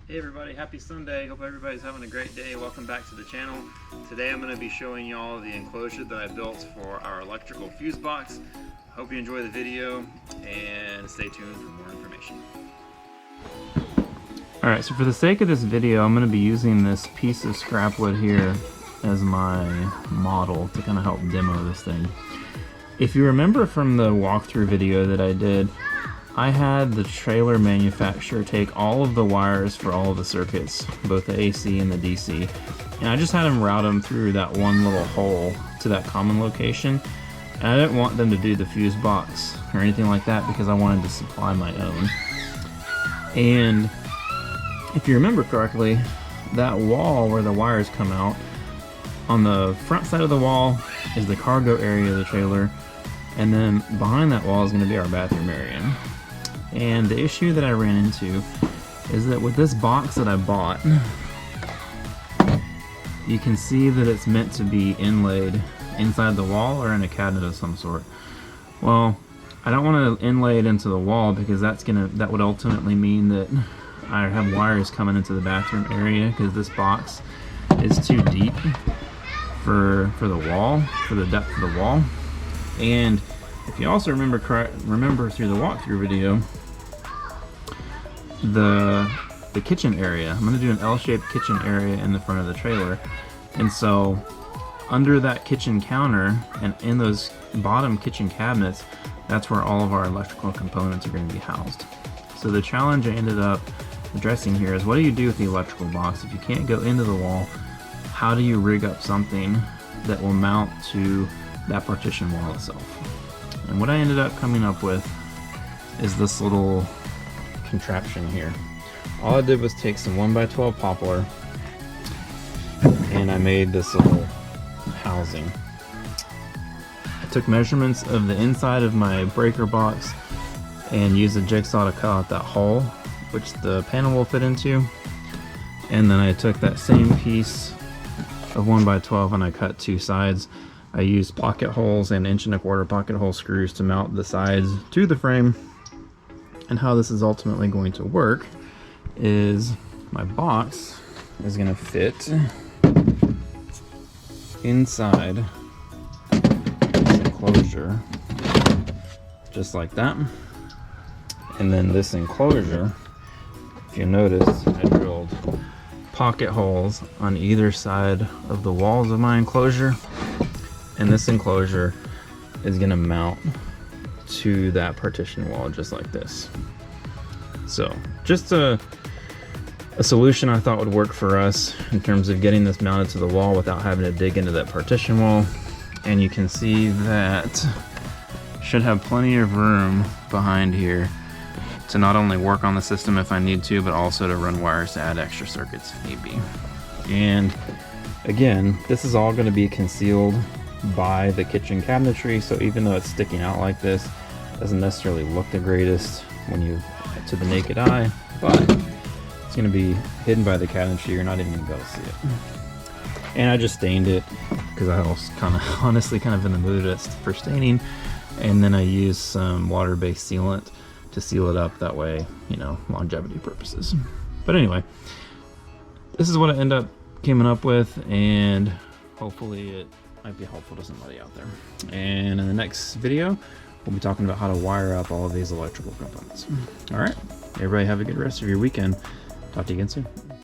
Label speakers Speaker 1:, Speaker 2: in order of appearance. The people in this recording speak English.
Speaker 1: Hey everybody, happy Sunday. Hope everybody's having a great day. Welcome back to the channel. Today I'm going to be showing y'all the enclosure that I built for our electrical fuse box. Hope you enjoy the video and stay tuned for more information. Alright, so for the sake of this video, I'm going to be using this piece of scrap wood here as my model to kind of help demo this thing. If you remember from the walkthrough video that I did, I had the trailer manufacturer take all of the wires for all of the circuits, both the AC and the DC, and I just had them route them through that one little hole to that common location. And I didn't want them to do the fuse box or anything like that because I wanted to supply my own. And if you remember correctly, that wall where the wires come out, on the front side of the wall is the cargo area of the trailer, and then behind that wall is going to be our bathroom area. And the issue that I ran into is that with this box that I bought, you can see that it's meant to be inlaid inside the wall or in a cabinet of some sort. Well, I don't want to inlay it into the wall because that would ultimately mean that I have wires coming into the bathroom area because this box is too deep for the wall, for the depth of the wall. And if you also remember through the walkthrough video, the kitchen area, I'm going to do an L-shaped kitchen area in the front of the trailer, and so under that kitchen counter and in those bottom kitchen cabinets, that's where all of our electrical components are going to be housed. So the challenge I ended up addressing here is, what do you do with the electrical box if you can't go into the wall? How do you rig up something that will mount to that partition wall itself? And what I ended up coming up with is this little contraption here. All I did was take some 1x12 poplar and I made this little housing. I took measurements of the inside of my breaker box and used a jigsaw to cut out that hole which the panel will fit into, and then I took that same piece of 1x12 and I cut two sides. I used pocket holes and 1 1/4" pocket hole screws to mount the sides to the frame. And how this is ultimately going to work is my box is going to fit inside this enclosure just like that. And then this enclosure, if you notice, I drilled pocket holes on either side of the walls of my enclosure, and this enclosure is going to mount to that partition wall just like this. So just a solution I thought would work for us in terms of getting this mounted to the wall without having to dig into that partition wall. And you can see that should have plenty of room behind here to not only work on the system if I need to, but also to run wires to add extra circuits if need be. And again, this is all going to be concealed by the kitchen cabinetry, so even though it's sticking out like this, it doesn't necessarily look the greatest when you to the naked eye, but it's going to be hidden by the cabinetry. You're not even going to be able to see it. And I just stained it because I was honestly kind of in the mood for staining, and then I used some water-based sealant to seal it up, that way, you know, longevity purposes. But anyway, this is what I came up with, and hopefully it might be helpful to somebody out there. And in the next video, we'll be talking about how to wire up all of these electrical components. All right, everybody have a good rest of your weekend. Talk to you again soon.